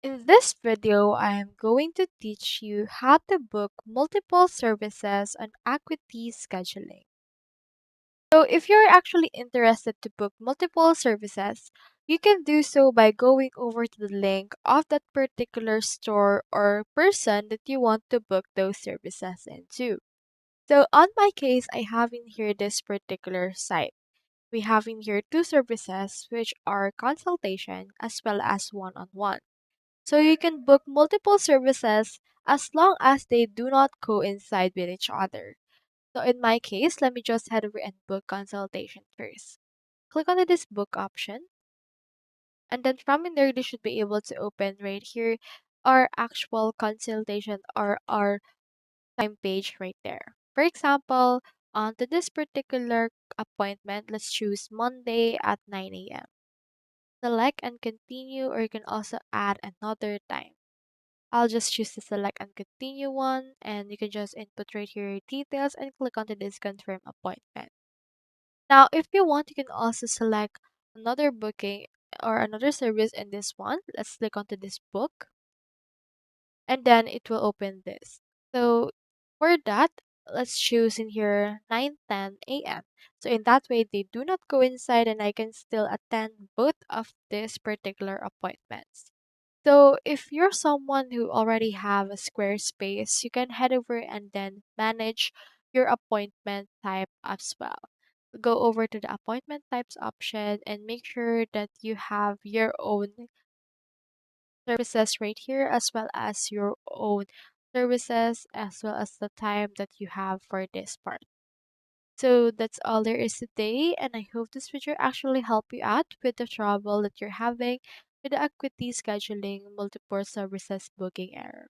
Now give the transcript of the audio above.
In this video, I am going to teach you how to book multiple services on Acuity Scheduling. So if you're actually interested to book multiple services, you can do so by going over to the link of that particular store or person that you want to book those services into. So on my case, I have in here this particular site. We have in here two services which are consultation as well as one-on-one. So you can book multiple services as long as they do not coincide with each other. So in my case, let me just head over and book consultation first. Click on this book option, and then from in there, they should be able to open right here our actual consultation or our time page right there. For example, on to this particular appointment, let's choose Monday at 9 a.m. Select and continue, or you can also add another time. I'll just choose the select and continue one, and you can just input right here your details and click onto this confirm appointment. Now, if you want, you can also select another booking or another service in this one. Let's click onto this book, and then it will open this. So for that, let's choose in here 9:10 a.m. So in that way, they do not coincide, and I can still attend both of these particular appointments. So if you're someone who already have a Squarespace, you can head over and then manage your appointment type as well. Go over to the appointment types option and make sure that you have your own services right here as well as your own services as well as the time that you have for this part. So that's all there is today, and I hope this video actually helped you out with the trouble that you're having with the Acuity scheduling multiple services booking error.